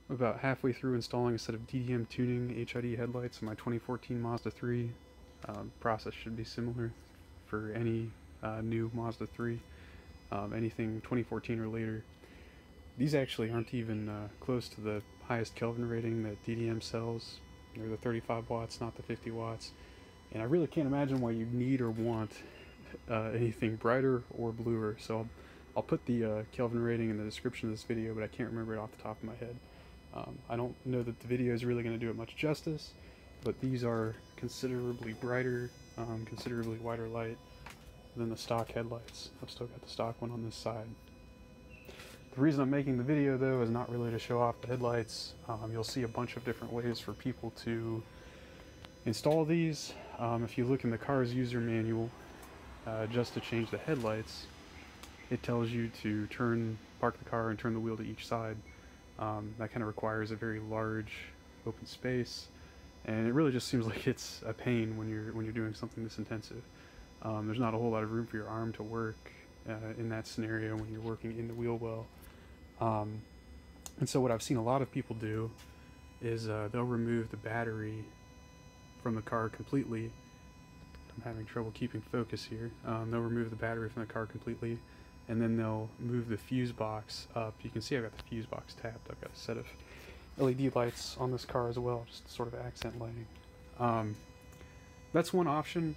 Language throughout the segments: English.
about halfway through installing a set of DDM Tuning HID headlights in my 2014 Mazda 3. Process should be similar for any new Mazda 3, anything 2014 or later. These actually aren't even close to the highest Kelvin rating that DDM sells. They're the 35 watts, not the 50 watts. And I really can't imagine why you need or want anything brighter or bluer. So I'll put the Kelvin rating in the description of this video, but I can't remember it off the top of my head. I don't know that the video is really going to do it much justice, but these are considerably brighter, considerably wider light than the stock headlights. I've still got the stock one on this side. The reason I'm making the video, though, is not really to show off the headlights. You'll see a bunch of different ways for people to install these. If you look in the car's user manual, just to change the headlights, it tells you to park the car and turn the wheel to each side. That kind of requires a very large open space, and it really just seems like it's a pain when you're doing something this intensive. There's not a whole lot of room for your arm to work in that scenario when you're working in the wheel well. And so what I've seen a lot of people do is they'll remove the battery from the car completely. I'm having trouble keeping focus here. They'll remove the battery from the car completely, and then they'll move the fuse box up. You can see I've got the fuse box tapped. I've got a set of LED lights on this car as well, just sort of accent lighting. That's one option.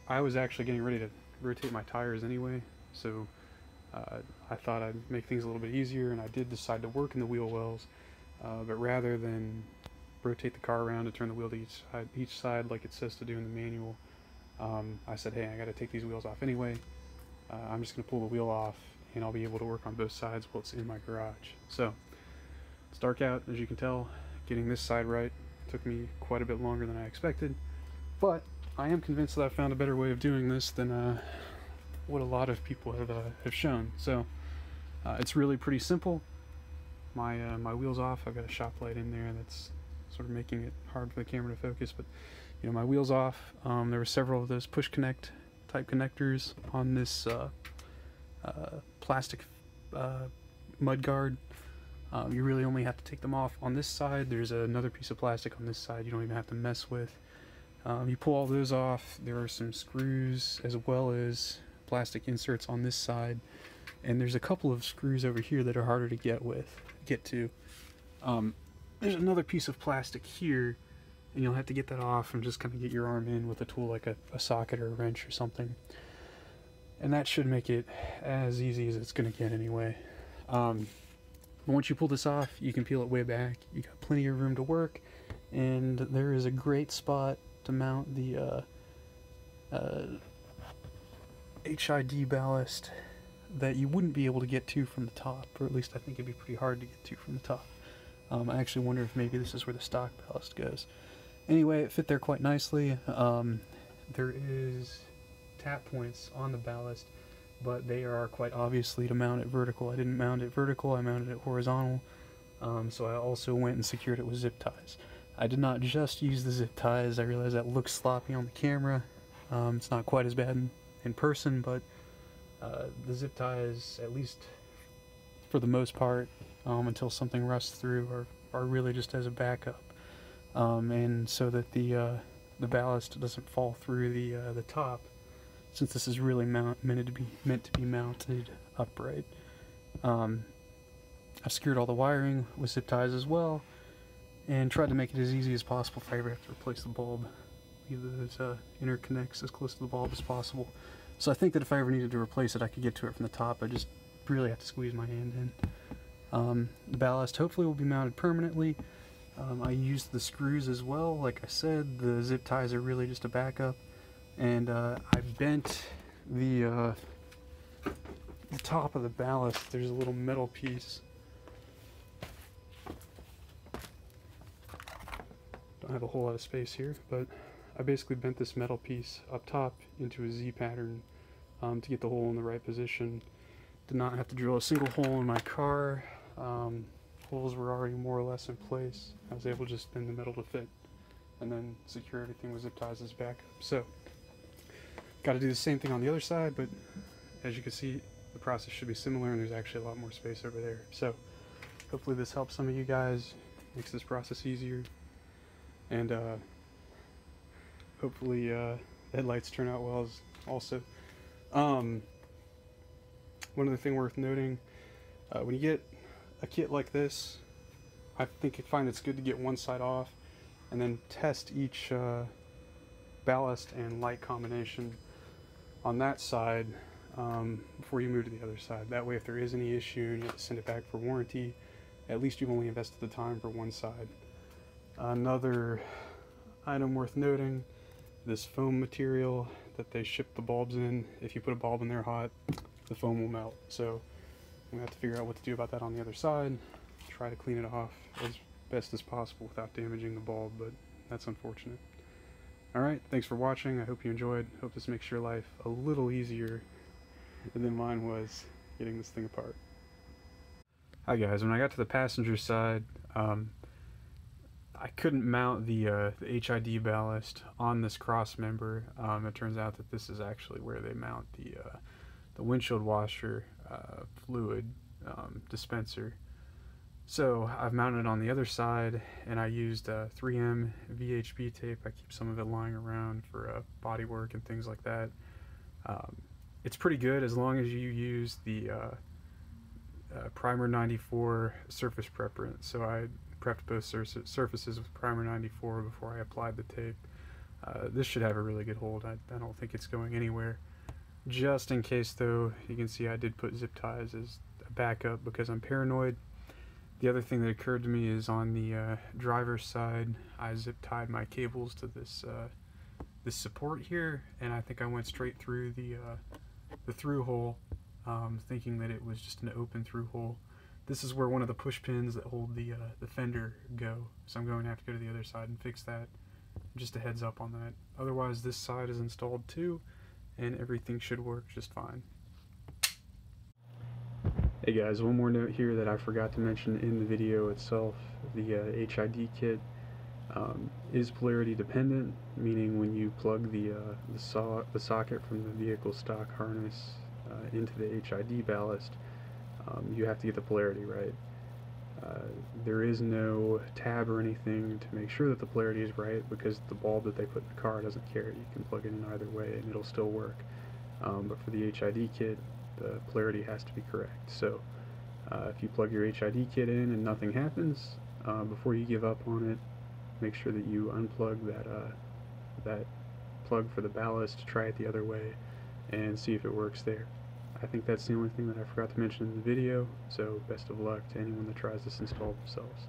I was actually getting ready to rotate my tires anyway, so I thought I'd make things a little bit easier, and I did decide to work in the wheel wells, but rather than rotate the car around and turn the wheel to each side like it says to do in the manual, I said, hey, I got to take these wheels off anyway. I'm just going to pull the wheel off, and I'll be able to work on both sides while it's in my garage. So it's dark out, as you can tell. Getting this side right took me quite a bit longer than I expected, but I am convinced that I found a better way of doing this than what a lot of people have shown. So it's really pretty simple. My wheel's off. I've got a shop light in there that's sort of making it hard for the camera to focus, but you know, my wheel's off. There were several of those push connect type connectors on this plastic mud guard. You really only have to take them off on this side. There's another piece of plastic on this side you don't even have to mess with. You pull all those off. There are some screws as well as plastic inserts on this side, and there's a couple of screws over here that are harder to get to. There's another piece of plastic here, and you'll have to get that off and just kind of get your arm in with a tool like a socket or a wrench or something, and that should make it as easy as it's going to get anyway. Once you pull this off, you can peel it way back. You got plenty of room to work, and there is a great spot to mount the HID ballast that you wouldn't be able to get to from the top, or at least I think it'd be pretty hard to get to from the top. I actually wonder if maybe this is where the stock ballast goes. Anyway, it fit there quite nicely. There is tap points on the ballast, but they are quite obviously to mount it vertical. I didn't mount it vertical, I mounted it horizontal. So I also went and secured it with zip ties. I did not just use the zip ties. I realize that looks sloppy on the camera. It's not quite as bad in person, but the zip ties, at least for the most part, until something rusts through, are really just as a backup, and so that the ballast doesn't fall through the top, since this is really meant to be mounted upright. I've secured all the wiring with zip ties as well, and tried to make it as easy as possible if I ever have to replace the bulb. Leave those interconnects as close to the bulb as possible. So I think that if I ever needed to replace it, I could get to it from the top. I just really have to squeeze my hand in. The ballast hopefully will be mounted permanently. I used the screws as well. Like I said, the zip ties are really just a backup. And I bent the top of the ballast. There's a little metal piece. Don't have a whole lot of space here, but I basically bent this metal piece up top into a Z pattern to get the hole in the right position. Did not have to drill a single hole in my car. Holes were already more or less in place. I was able to just bend the metal to fit, and then secure everything with zip ties as backup. So, got to do the same thing on the other side, but as you can see, the process should be similar, and there's actually a lot more space over there. So, hopefully this helps some of you guys, makes this process easier, and hopefully headlights turn out well as also. One other thing worth noting, when you get a kit like this, I find it's good to get one side off and then test each ballast and light combination on that side before you move to the other side. That way if there is any issue and you have to send it back for warranty, at least you've only invested the time for one side. Another item worth noting, this foam material that they ship the bulbs in, if you put a bulb in there hot, the foam will melt. So I'm going to have to figure out what to do about that on the other side, try to clean it off as best as possible without damaging the bulb, but that's unfortunate. Alright, thanks for watching. I hope you enjoyed. Hope this makes your life a little easier than mine was getting this thing apart. Hi guys, when I got to the passenger side, I couldn't mount the HID ballast on this cross member. It turns out that this is actually where they mount the windshield washer fluid dispenser. So I've mounted it on the other side, and I used 3M VHB tape. I keep some of it lying around for body work and things like that. It's pretty good as long as you use the Primer 94 surface preparant. So I prepped both surfaces with Primer 94 before I applied the tape. This should have a really good hold. I don't think it's going anywhere. Just in case though, you can see I did put zip ties as a backup because I'm paranoid. The other thing that occurred to me is on the driver's side, I zip tied my cables to this this support here, and I think I went straight through the through hole, thinking that it was just an open through hole. This is where one of the push pins that hold the fender go, so I'm going to have to go to the other side and fix that. Just a heads up on that. Otherwise, this side is installed too, and everything should work just fine. Hey guys, one more note here that I forgot to mention in the video itself. The HID kit is polarity dependent, meaning when you plug the socket from the vehicle stock harness into the HID ballast, you have to get the polarity right. There is no tab or anything to make sure that the polarity is right, because the bulb that they put in the car doesn't care. You can plug it in either way and it'll still work. But for the HID kit, the polarity has to be correct. So if you plug your HID kit in and nothing happens, before you give up on it, make sure that you unplug that plug for the ballast, try it the other way, and see if it works there. I think that's the only thing that I forgot to mention in the video, so best of luck to anyone that tries this install themselves.